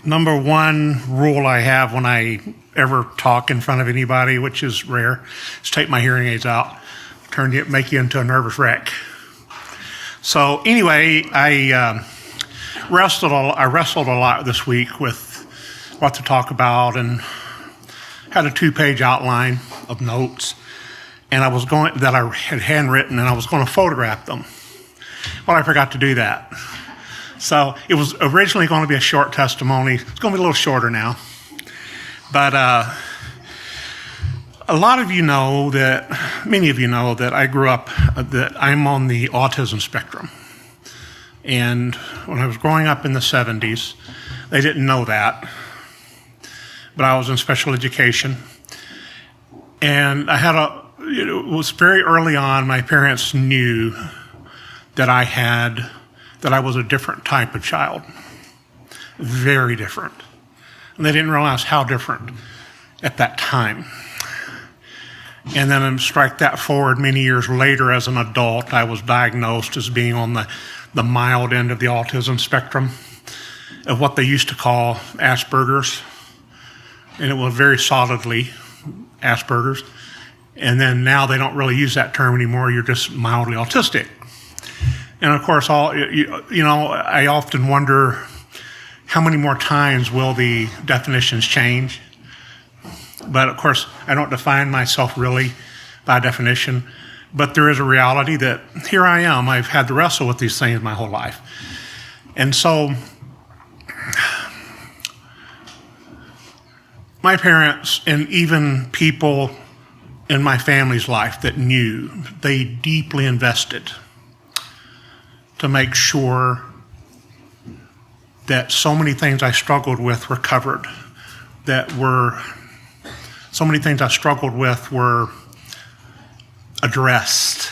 Number one rule I have when I ever talk in front of anybody, which is rare, is take my hearing aids out, make you into a nervous wreck. So anyway, I wrestled a lot this week with what to talk about, and had a 2-page outline of notes, and that I had handwritten, and I was going to photograph them. Well, I forgot to do that. So it was originally going to be a short testimony. It's going to be a little shorter now. But many of you know that I grew up, that I'm on the autism spectrum. And when I was growing up in the 70s, they didn't know that. But I was in special education. And it was very early on, my parents knew that I was a different type of child. Very different. And they didn't realize how different at that time. And then strike that forward many years later as an adult, I was diagnosed as being on the mild end of the autism spectrum, of what they used to call Asperger's. And it was very solidly Asperger's. And then now they don't really use that term anymore. You're just mildly autistic. And of course, I often wonder how many more times will the definitions change. But of course, I don't define myself really by definition. But there is a reality that here I am. I've had to wrestle with these things my whole life. And so my parents and even people in my family's life that knew, they deeply invested to make sure that so many things I struggled with were covered, so many things I struggled with were addressed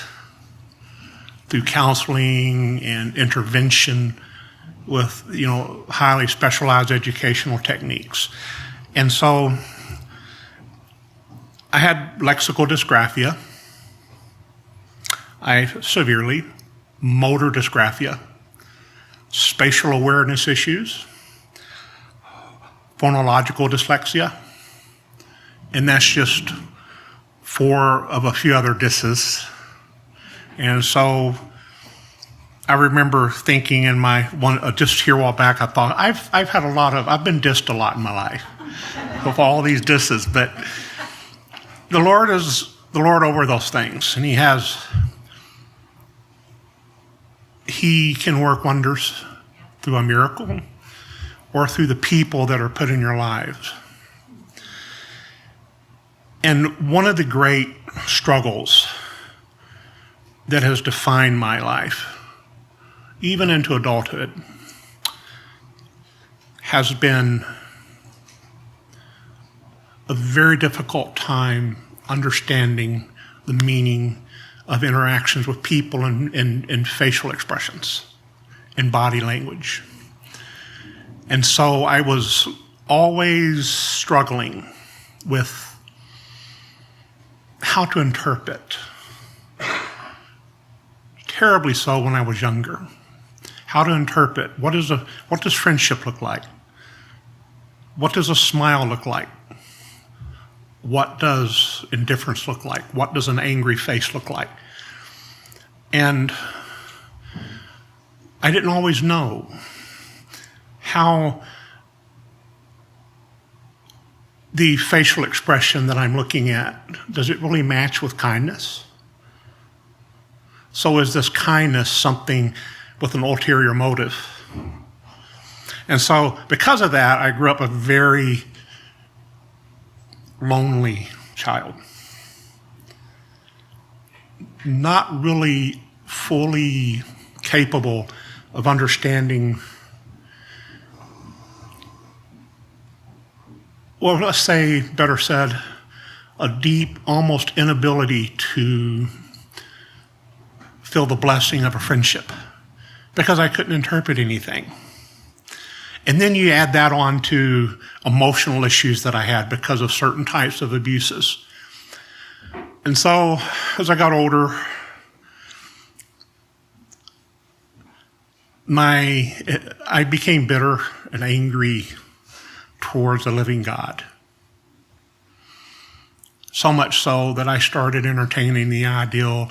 through counseling and intervention with, highly specialized educational techniques. And so I had lexical dysgraphia. Severely, motor dysgraphia, spatial awareness issues, phonological dyslexia, and that's just 4 of a few other disses. And so I remember thinking just here a while back, I thought, I've been dissed a lot in my life with all these disses, but the Lord is the Lord over those things, and He can work wonders through a miracle or through the people that are put in your lives. And one of the great struggles that has defined my life, even into adulthood, has been a very difficult time understanding the meaning of interactions with people and facial expressions and body language. And so I was always struggling with how to interpret, terribly so when I was younger, how to interpret what does friendship look like? What does a smile look like? What does indifference look like? What does an angry face look like? And I didn't always know how the facial expression that I'm looking at, does it really match with kindness? So is this kindness something with an ulterior motive? And so because of that, I grew up a very lonely child. Not really fully capable of understanding, well, let's say, better said, a deep, almost inability to feel the blessing of a friendship because I couldn't interpret anything. And then you add that on to emotional issues that I had because of certain types of abuses. And so as I got older, I became bitter and angry towards a living God. So much so that I started entertaining the ideal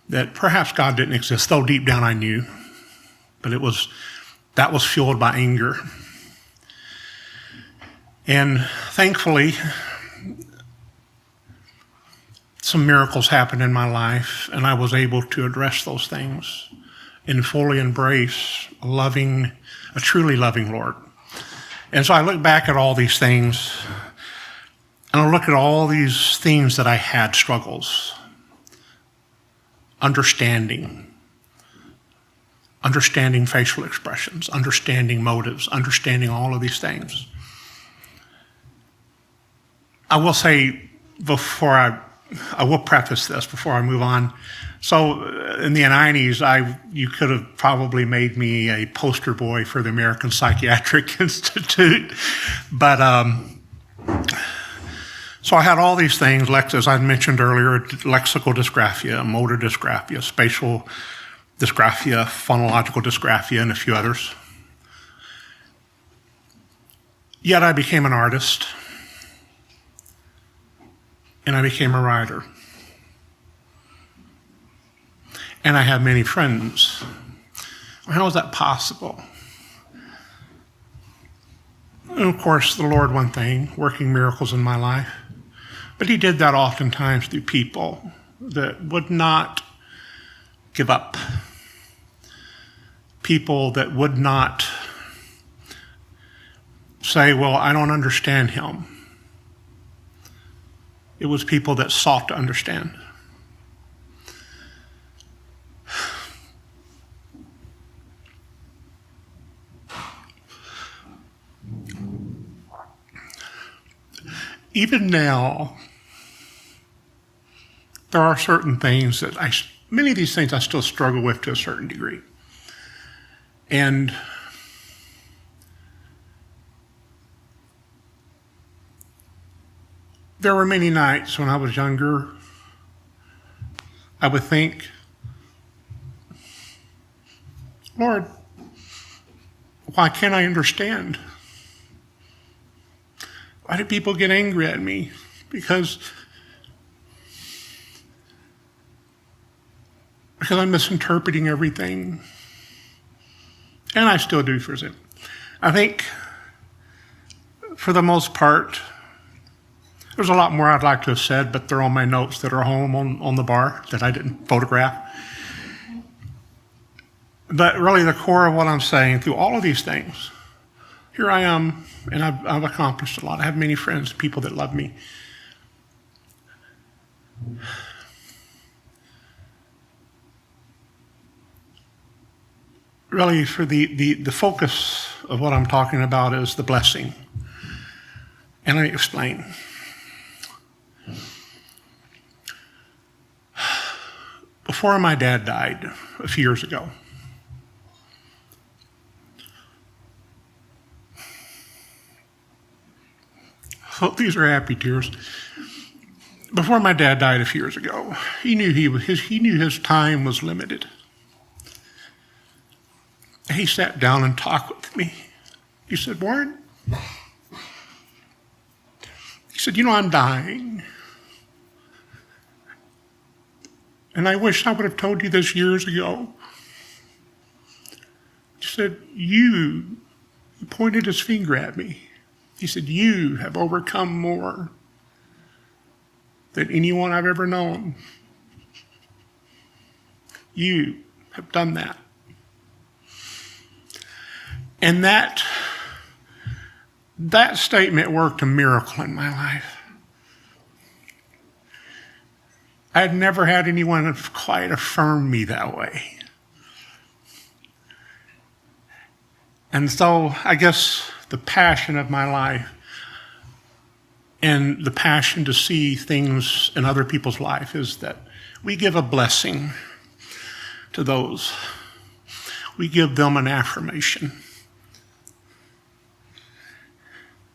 that perhaps God didn't exist, though deep down I knew. But that was fueled by anger. And thankfully, some miracles happened in my life, and I was able to address those things and fully embrace a truly loving Lord. And so I look back at all these things, and I look at all these things that I had struggles, understanding facial expressions, understanding motives, understanding all of these things. I will say I will preface this before I move on. So in the 90s, you could have probably made me a poster boy for the American Psychiatric Institute. But so I had all these things, as I mentioned earlier, lexical dysgraphia, motor dysgraphia, spatial dysgraphia, phonological dysgraphia, and a few others. Yet I became an artist, and I became a writer. And I have many friends. How is that possible? And of course, the Lord, one thing, working miracles in my life. But he did that oftentimes through people that would not give up. People that would not say, well, I don't understand him. It was people that sought to understand. Even now, there are certain things that many of these things I still struggle with to a certain degree. And there were many nights when I was younger, I would think, Lord, why can't I understand? Why do people get angry at me? Because I'm misinterpreting everything. And I still do for it. I think, for the most part, there's a lot more I'd like to have said, but they're on my notes that are home on the bar that I didn't photograph. But really the core of what I'm saying, through all of these things, here I am, and I've accomplished a lot. I have many friends, people that love me. Really, for the focus of what I'm talking about is the blessing. And let me explain. Before my dad died a few years ago, hope these are happy tears. Before my dad died a few years ago, he knew his time was limited. He sat down and talked with me. He said, Warren, he said, I'm dying. And I wish I would have told you this years ago. He said, he pointed his finger at me. He said, you have overcome more than anyone I've ever known. You have done that. And that statement worked a miracle in my life. I had never had anyone quite affirm me that way. And so I guess the passion of my life and the passion to see things in other people's life is that we give a blessing to those. We give them an affirmation.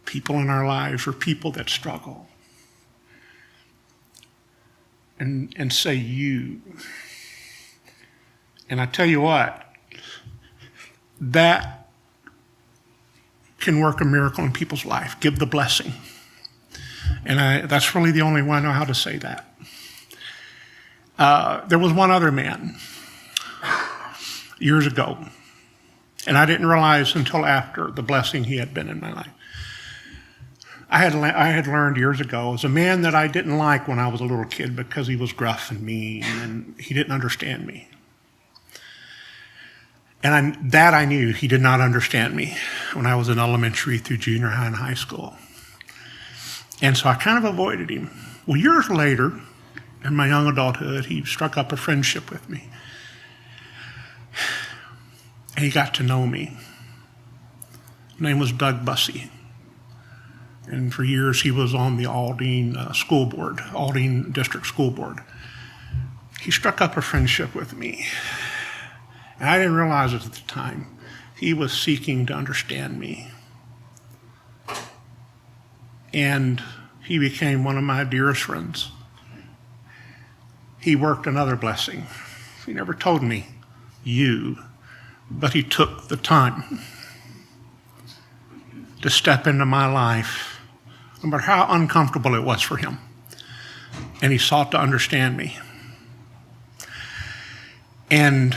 People in our lives or people that struggle. And say you. And I tell you what, that can work a miracle in people's life. Give the blessing. And that's really the only way I know how to say that. There was one other man years ago, and I didn't realize until after the blessing he had been in my life. I had learned years ago, as a man that I didn't like when I was a little kid because he was gruff and mean and he didn't understand me. And I knew he did not understand me when I was in elementary through junior high and high school. And so I kind of avoided him. Well, years later, in my young adulthood, he struck up a friendship with me. And he got to know me. His name was Doug Bussey. And for years, he was on the Aldine school board, Aldine District School Board. He struck up a friendship with me. And I didn't realize it at the time. He was seeking to understand me. And he became one of my dearest friends. He worked another blessing. He never told me, but he took the time to step into my life, no matter how uncomfortable it was for him. And he sought to understand me. And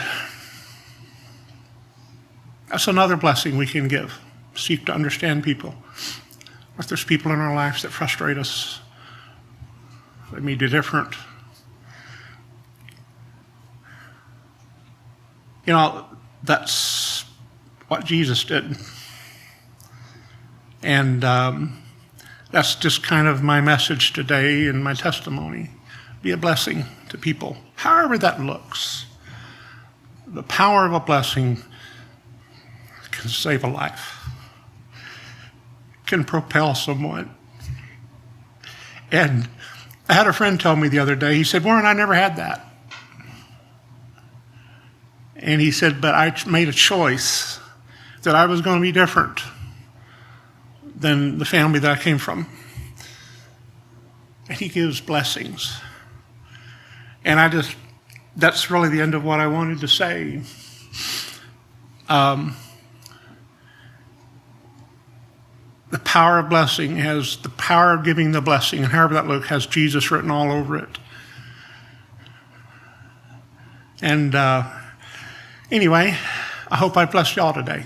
that's another blessing we can give. Seek to understand people. If there's people in our lives that frustrate us, they may be different. You know, that's what Jesus did. And that's just kind of my message today and my testimony. Be a blessing to people, however that looks. The power of a blessing can save a life, can propel someone. And I had a friend tell me the other day, he said, Warren, I never had that. And he said, but I made a choice that I was going to be different than the family that I came from. And he gives blessings. And that's really the end of what I wanted to say. The power of blessing has the power of giving the blessing, and however that looks, has Jesus written all over it. And anyway, I hope I blessed y'all today.